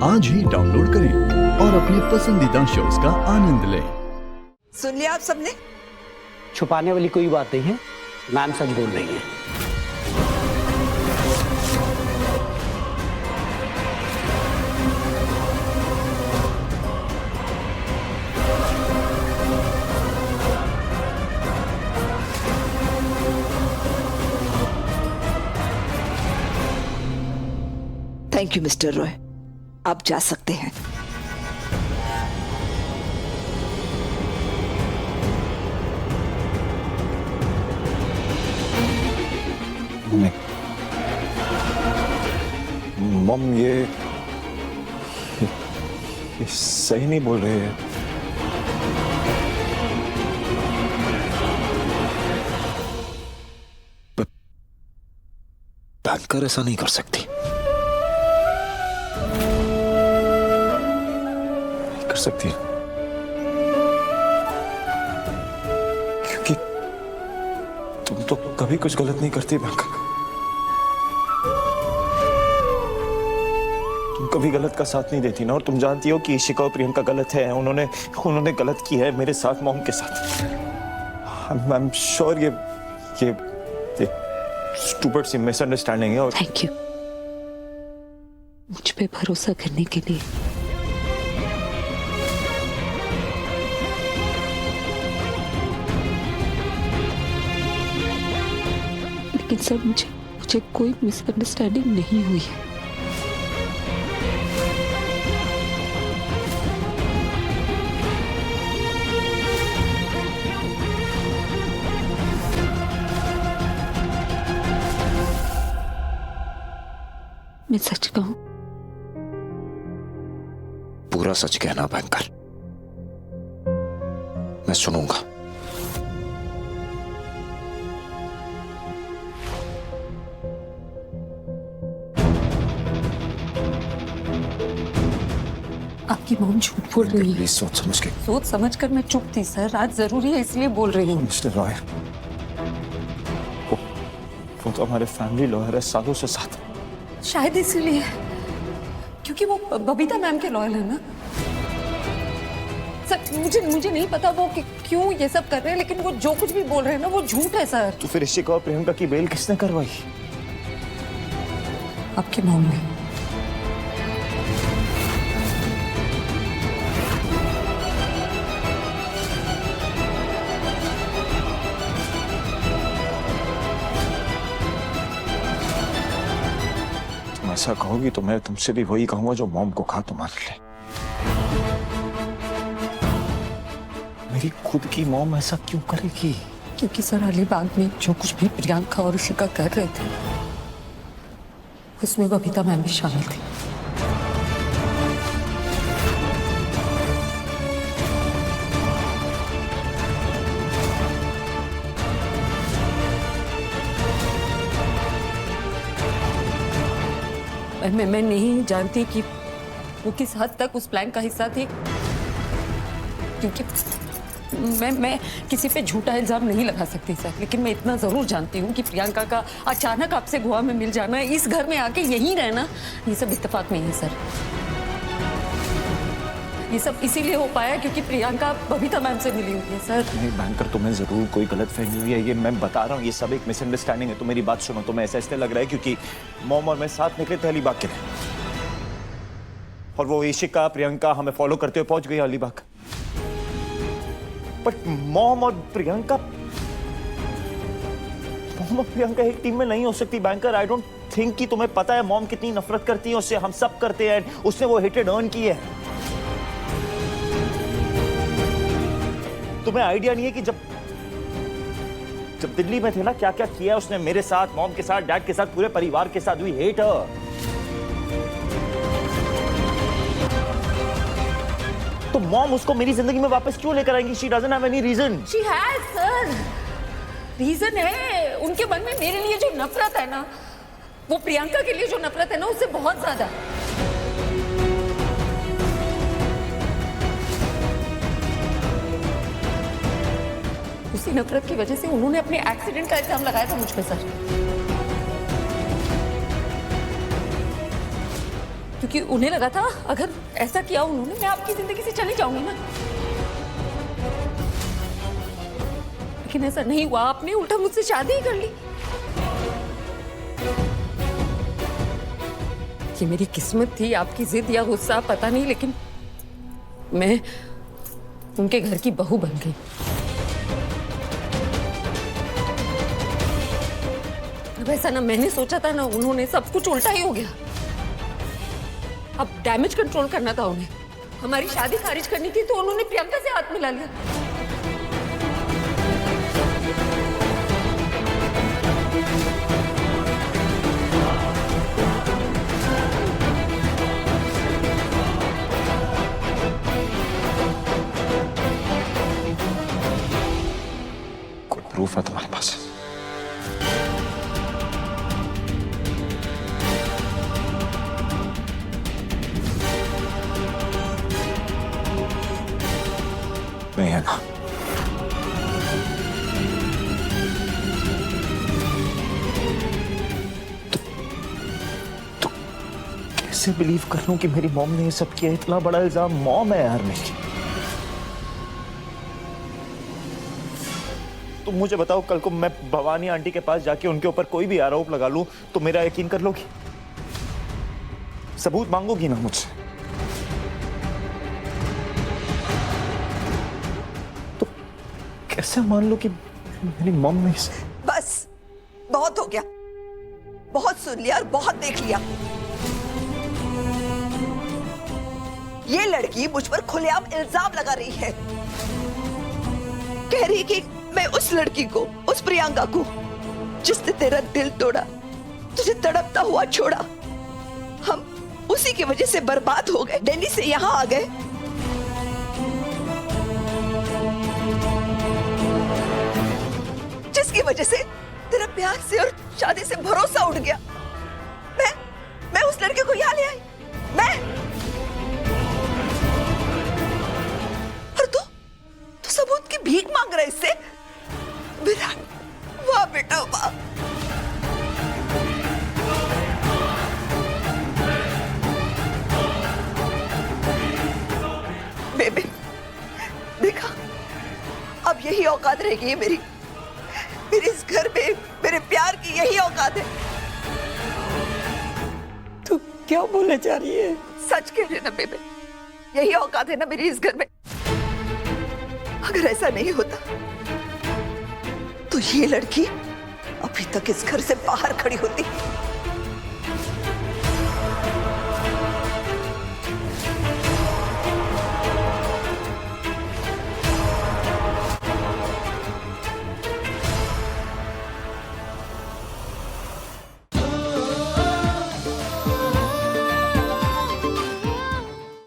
आज ही डाउनलोड करें और अपने पसंदीदा शोज का आनंद लें। सुन लिया आप सबने? छुपाने वाली कोई बात नहीं है, मैम सच बोल रही है। थैंक यू मिस्टर रॉय, आप जा सकते हैं। मम ये सही नहीं बोल रहे हैं। बैंकर ऐसा नहीं कर सकती, नहीं कर सकती क्योंकि तुम तो कभी कुछ गलत नहीं करती बैंकर। कभी गलत का साथ नहीं देती ना, और तुम जानती हो कि इशिका और प्रियंका गलत है। उन्होंने गलत किया है मेरे साथ, मॉम के साथ। आई एम श्योर ये स्टूपिड सी मिसअंडरस्टैंडिंग है। और थैंक यू मुझ पे भरोसा करने के लिए। लेकिन सर मुझे कोई मिसअंडरस्टैंडिंग नहीं हुई है। मैं सच कहूं? पूरा सच कहना बैंकर, मैं सुनूंगा। आपकी मॉम झूठ बोल रही है। प्लीज सोच समझ के। सोच समझ कर मैं चुप थी सर, आज जरूरी है इसलिए बोल रही हूँ। मिस्टर रॉय, वो तो हमारे फैमिली लॉयर है सालों से साथ। शायद इसीलिए, क्योंकि वो बबीता मैम के लॉयल है ना सर। मुझे नहीं पता वो क्यों ये सब कर रहे हैं, लेकिन वो जो कुछ भी बोल रहे हैं ना वो झूठ है सर। तो फिर इशिका और प्रियंका की बेल किसने करवाई? आपके मॉम ने। ऐसा कहोगी तो मैं तुमसे भी वही कहूंगा जो मॉम को कहा, तुम मान ले। मेरी खुद की मॉम ऐसा क्यों करेगी? क्योंकि सर अलीबाग में जो कुछ भी प्रियंका और इशिका कर रहे थे उसमें बबीता मैम भी शामिल थी। मैं नहीं जानती कि वो किस हद तक उस प्लान का हिस्सा थी, क्योंकि मैं किसी पे झूठा इल्जाम नहीं लगा सकती सर। लेकिन मैं इतना जरूर जानती हूँ कि प्रियंका का अचानक आपसे गोवा में मिल जाना, इस घर में आके यहीं रहना, ये सब इत्तेफाक नहीं है सर। ये सब इसीलिए हो पाया क्योंकि प्रियंका बबीता मैम से मिली हुई है सर। नहीं बैंकर, तुम्हें जरूर कोई गलत फहमी हुई है, ये मैं बता रहा हूँ। ये सब एक मिसअंडरस्टैंडिंग है। तो मेरी बात सुनो, तुम्हें ऐसा इसलिए लग रहा है क्योंकि मॉम और मैं साथ निकले थे अलीबाग के लिए, और वो इशिका प्रियंका हमें फॉलो करते हुए पहुंच गई अलीबाग। बट मॉम और प्रियंका एक टीम में नहीं हो सकती बैंकर। आई डोंट थिंक कि तुम्हें पता है मॉम कितनी नफरत करती है उससे। हम सब करते हैं, उसने वो हेटेड अर्न की है। तुम्हें आइडिया नहीं है कि जब दिल्ली में थे ना, क्या क्या किया उसने मेरे साथ, मॉम के साथ, डैड के साथ, पूरे परिवार के साथ। We hate her. तो मॉम उसको मेरी जिंदगी में वापस क्यों लेकर आएंगी? She doesn't have any reason. She has sir, reason है। उनके मन में मेरे लिए जो नफरत है ना, वो प्रियंका के लिए जो नफरत है ना, उससे बहुत ज्यादा। उसी नफरत की वजह से उन्होंने अपने एक्सीडेंट का इल्जाम लगाया था मुझ पे सर, क्योंकि क्योंकि उन्हें लगा था अगर ऐसा किया उन्होंने, मैं आपकी जिंदगी से चली जाऊंगी ना। लेकिन ऐसा नहीं हुआ, आपने उल्टा मुझसे शादी ही कर ली। ये मेरी किस्मत थी, आपकी जिद या गुस्सा पता नहीं, लेकिन मैं उनके घर की बहू बन गई। अब ऐसा ना मैंने सोचा था ना उन्होंने, सब कुछ उल्टा ही हो गया। अब डैमेज कंट्रोल करना था उन्हें, हमारी शादी खारिज करनी थी, तो उन्होंने प्रियंका से हाथ मिला लिया। कोई प्रूफ है तुम्हारे पास? नहीं है ना? तो कैसे बिलीव कर लूं कि मेरी मॉम ने ये सब किया? इतना बड़ा इल्जाम मॉम है यार मेरी। तुम मुझे बताओ, कल को मैं भवानी आंटी के पास जाके उनके ऊपर कोई भी आरोप लगा लूं तो मेरा यकीन कर लोगी? सबूत मांगोगी ना मुझसे? तो कैसे मान लो कि मेरी मॉम ने बस बहुत हो गया, बहुत सुन लिया और बहुत देख लिया। ये लड़की मुझ पर खुलेआम इल्जाम लगा रही है, कह रही कि मैं उस लड़की को, उस प्रियंका को जिसने तेरा दिल तोड़ा, तुझे तड़पता हुआ छोड़ा, हम उसी की वजह से बर्बाद हो गए, दिल्ली से यहां आ गए। जिसकी वजह से तेरा प्यार से और शादी से भरोसा उठ गया। मैं उस लड़के को यहां ले आई, मैं। और तू सबूत की भीख मांग रहा है इससे? विराट, वाह बेटा वाह। बेबे देखा, अब यही औकात रहेगी मेरी इस घर में, मेरे प्यार की यही औकात है। तू क्या बोलने जा रही है? सच कह रहे ना बेबे, यही औकात है ना मेरी इस घर में। अगर ऐसा नहीं होता तो ये लड़की अभी तक इस घर से बाहर खड़ी होती।